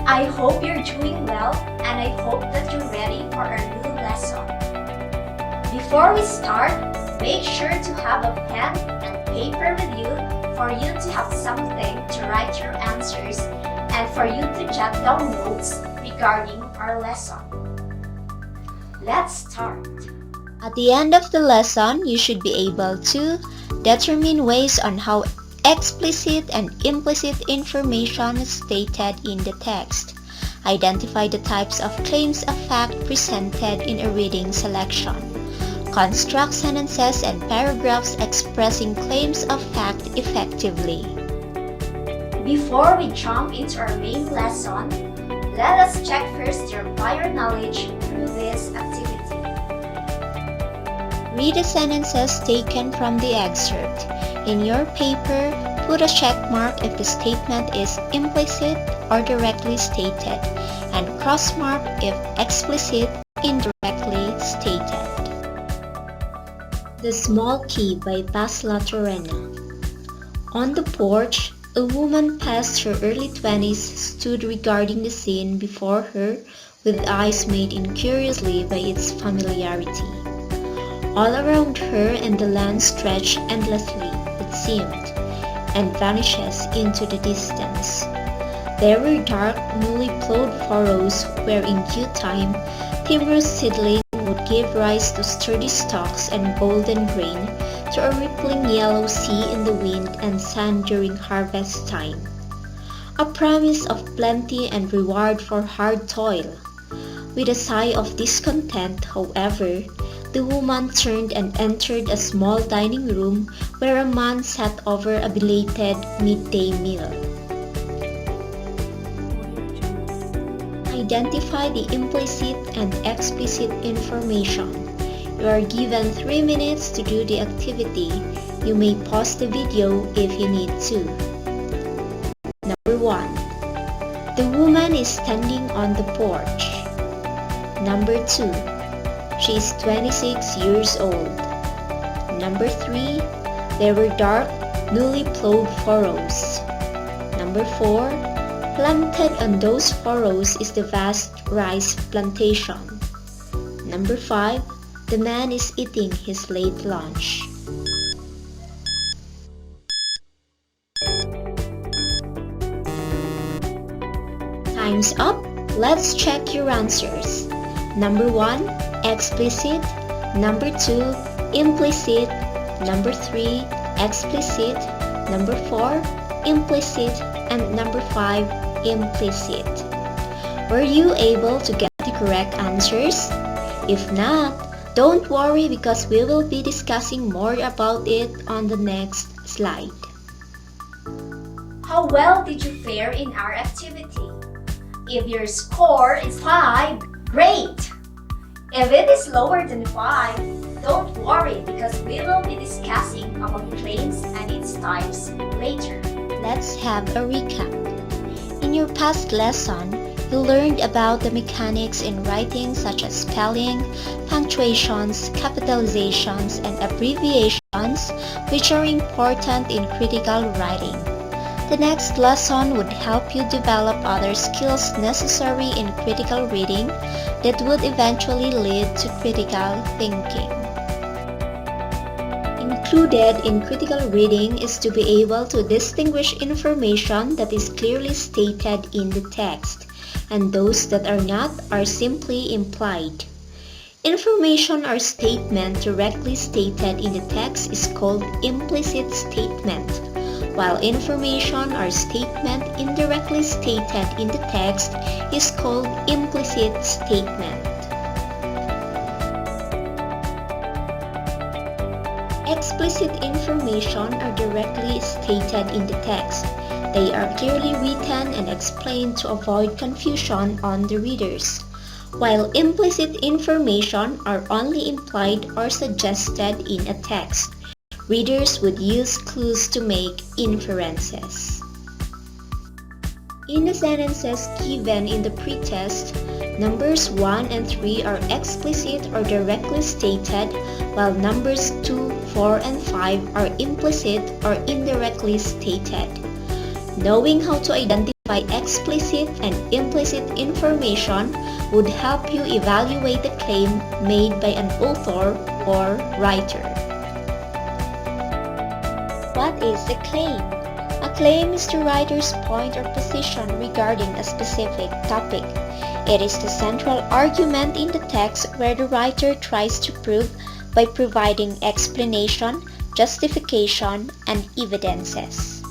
I hope you're doing well, and I hope that you're ready for our new lesson. Before we start, make sure to have a pen and paper with you for you to have something to write your answers and for you to jot down notes regarding our lesson. Let's start. At the end of the lesson, you should be able to determine ways on how explicit and implicit information is stated in the text. Identify the types of claims of fact presented in a reading selection. Construct sentences and paragraphs expressing claims of fact effectively. Before we jump into our main lesson, let us check first your prior knowledge through this activity. Read the sentences taken from the excerpt. In your paper, put a check mark if the statement is implicit or directly stated, and cross mark if explicit, indirectly stated. The Small Key by Pasla Torena. On the porch, a woman past her early 20s stood regarding the scene before her with eyes made incuriously by its familiarity. All around her and the land stretched endlessly, it seemed, and vanishes into the distance. There were dark, newly plowed furrows where in due time timorous seedling would give rise to sturdy stalks and golden grain, to a rippling yellow sea in the wind and sun during harvest time. A promise of plenty and reward for hard toil. With a sigh of discontent, however, the woman turned and entered a small dining room where a man sat over a belated midday meal. Identify the implicit and explicit information. You are given 3 minutes to do the activity. You may pause the video if you need to. Number 1. The woman is standing on the porch. Number 2. She is 26 years old. Number 3. There were dark, newly plowed furrows. Number 4. Planted on those furrows is the vast rice plantation. Number 5. The man is eating his late lunch. Time's up. Let's check your answers. Number 1, explicit. Number 2, implicit. Number 3, explicit. Number 4, implicit. And number 5, implicit. Were you able to get the correct answers? If not, don't worry because we will be discussing more about it on the next slide. How well did you fare in our activity? If your score is 5, great! If it is lower than 5, don't worry because we will be discussing about claims and its types later. Let's have a recap. In your past lesson, you learned about the mechanics in writing such as spelling, punctuations, capitalizations, and abbreviations, which are important in critical writing. The next lesson would help you develop other skills necessary in critical reading that would eventually lead to critical thinking. Included in critical reading is to be able to distinguish information that is clearly stated in the text, and those that are not are simply implied. Information or statement directly stated in the text is called implicit statement, while information or statement indirectly stated in the text is called implicit statement. Explicit information are directly stated in the text. They are clearly written and explained to avoid confusion on the readers, while implicit information are only implied or suggested in a text. Readers would use clues to make inferences. In the sentences given in the pretest, numbers 1 and 3 are explicit or directly stated, while numbers 2, 4, and 5 are implicit or indirectly stated. Knowing how to identify identify explicit and implicit information would help you evaluate the claim made by an author or writer. What is a claim? A claim is the writer's point or position regarding a specific topic. It is the central argument in the text where the writer tries to prove by providing explanation, justification, and evidences.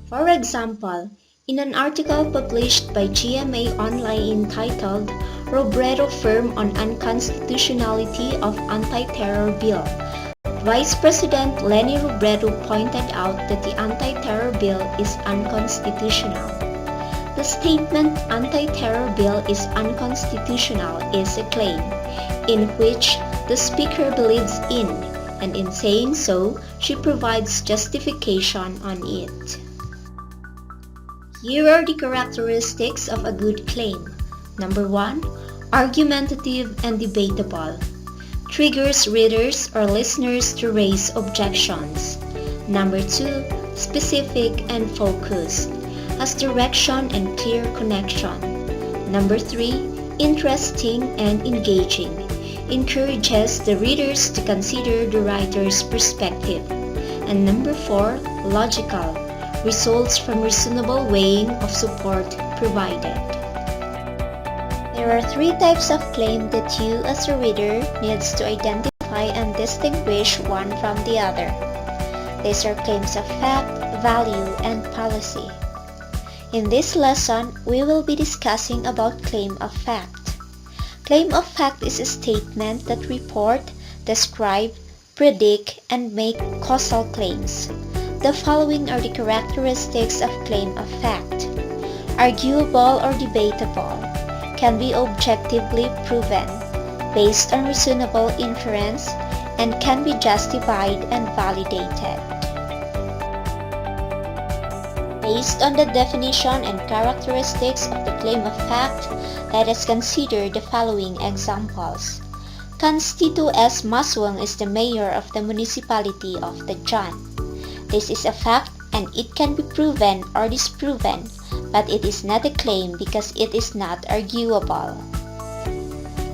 For example, in an article published by GMA Online entitled Robredo Firm on Unconstitutionality of Anti-Terror Bill, Vice President Leni Robredo pointed out that the anti-terror bill is unconstitutional. The statement anti-terror bill is unconstitutional is a claim in which the speaker believes in, and in saying so, she provides justification on it. Here are the characteristics of a good claim. Number 1, argumentative and debatable. Triggers readers or listeners to raise objections. Number 2, specific and focused. Has direction and clear connection. Number 3, interesting and engaging. Encourages the readers to consider the writer's perspective. And number 4, logical. Results from reasonable weighing of support provided. There are 3 types of claim that you as a reader needs to identify and distinguish one from the other. These are claims of fact, value, and policy. In this lesson, we will be discussing about claim of fact. Claim of fact is a statement that report, describe, predict, and make causal claims. The following are the characteristics of claim of fact. Arguable or debatable. Can be objectively proven, based on reasonable inference, and can be justified and validated. Based on the definition and characteristics of the claim of fact, let us consider the following examples. Constitu S. Maswang is the mayor of the municipality of Tadjan. This is a fact and it can be proven or disproven, but it is not a claim because it is not arguable.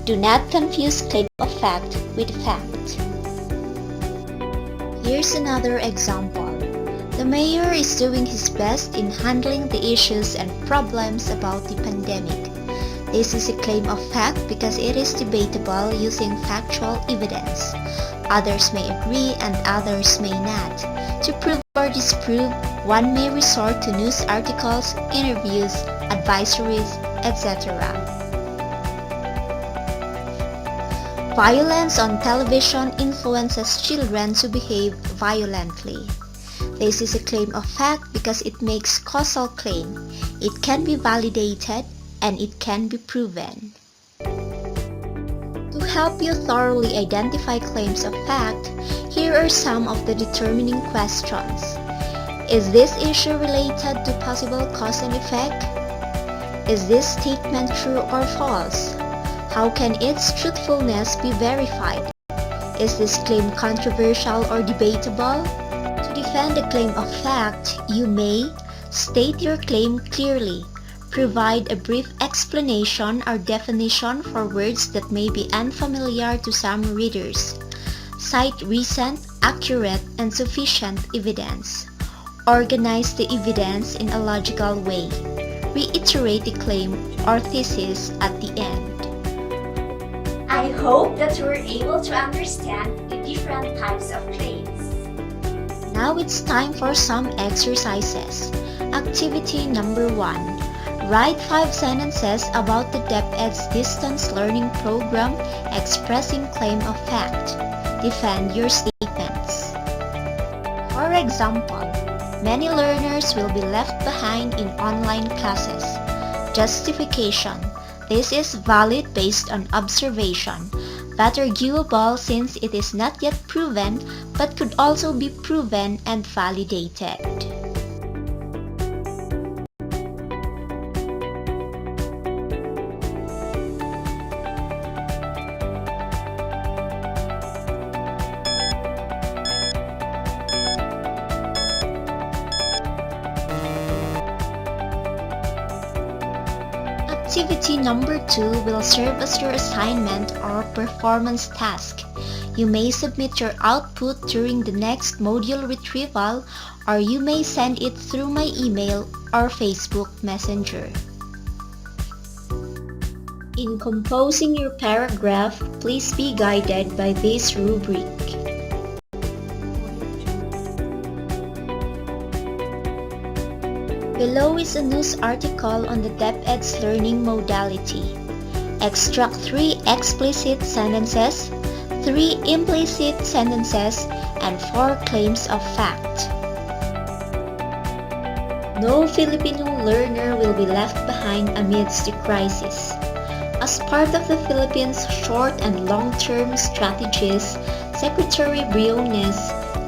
Do not confuse claim of fact with fact. Here's another example. The mayor is doing his best in handling the issues and problems about the pandemic. This is a claim of fact because it is debatable using factual evidence. Others may agree and others may not. To prove or disprove, one may resort to news articles, interviews, advisories, etc. Violence on television influences children to behave violently. This is a claim of fact because it makes causal claim. It can be validated and it can be proven. To help you thoroughly identify claims of fact, here are some of the determining questions. Is this issue related to possible cause and effect? Is this statement true or false? How can its truthfulness be verified? Is this claim controversial or debatable? To defend a claim of fact, you may state your claim clearly. Provide a brief explanation or definition for words that may be unfamiliar to some readers. Cite recent, accurate, and sufficient evidence. Organize the evidence in a logical way. Reiterate the claim or thesis at the end. I hope that you were able to understand the different types of claims. Now it's time for some exercises. Activity number 1. Write 5 sentences about the DepEd's distance learning program expressing claim of fact. Defend your statements. For example, many learners will be left behind in online classes. Justification. This is valid based on observation, but arguable since it is not yet proven but could also be proven and validated. Activity number 2 will serve as your assignment or performance task. You may submit your output during the next module retrieval, or you may send it through my email or Facebook Messenger. In composing your paragraph, please be guided by this rubric. Below is a news article on the DepEd's learning modality. Extract 3 explicit sentences, 3 implicit sentences, and 4 claims of fact. No Filipino learner will be left behind amidst the crisis. As part of the Philippines' short and long-term strategies, Secretary Briones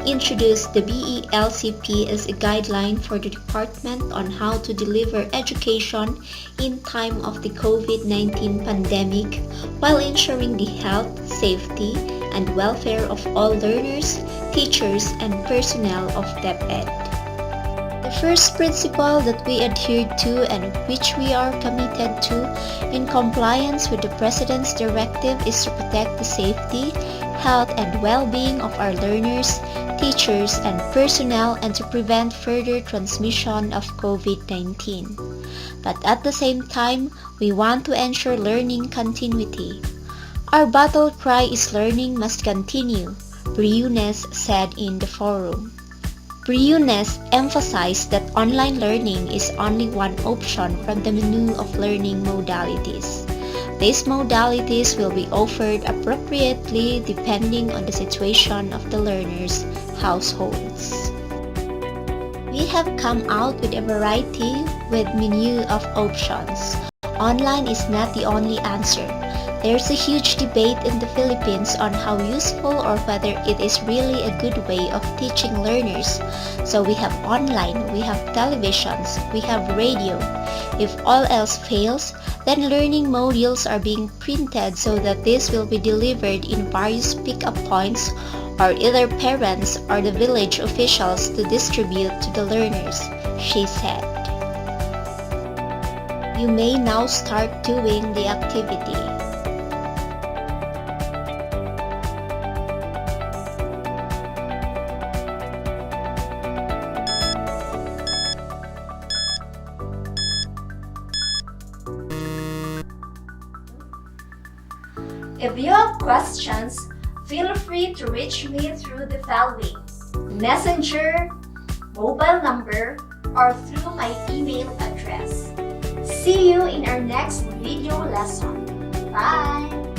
introduced the BELCP as a guideline for the department on how to deliver education in time of the COVID-19 pandemic while ensuring the health, safety, and welfare of all learners, teachers, and personnel of DepEd. The first principle that we adhered to and which we are committed to in compliance with the President's directive is to protect the safety, health, and well-being of our learners, teachers, and personnel and to prevent further transmission of COVID-19. But at the same time, we want to ensure learning continuity. Our battle cry is learning must continue, Briones said in the forum. Briones emphasized that online learning is only one option from the menu of learning modalities. These modalities will be offered appropriately depending on the situation of the learners' households. We have come out with a variety with menu of options. Online is not the only answer. There's a huge debate in the Philippines on how useful or whether it is really a good way of teaching learners. So we have online, we have televisions, we have radio. If all else fails, then learning modules are being printed so that this will be delivered in various pick-up points or either parents or the village officials to distribute to the learners, she said. You may now start doing the activity. If you have questions, feel free to reach me through the following: Messenger, mobile number, or through my email address. See you in our next video lesson. Bye!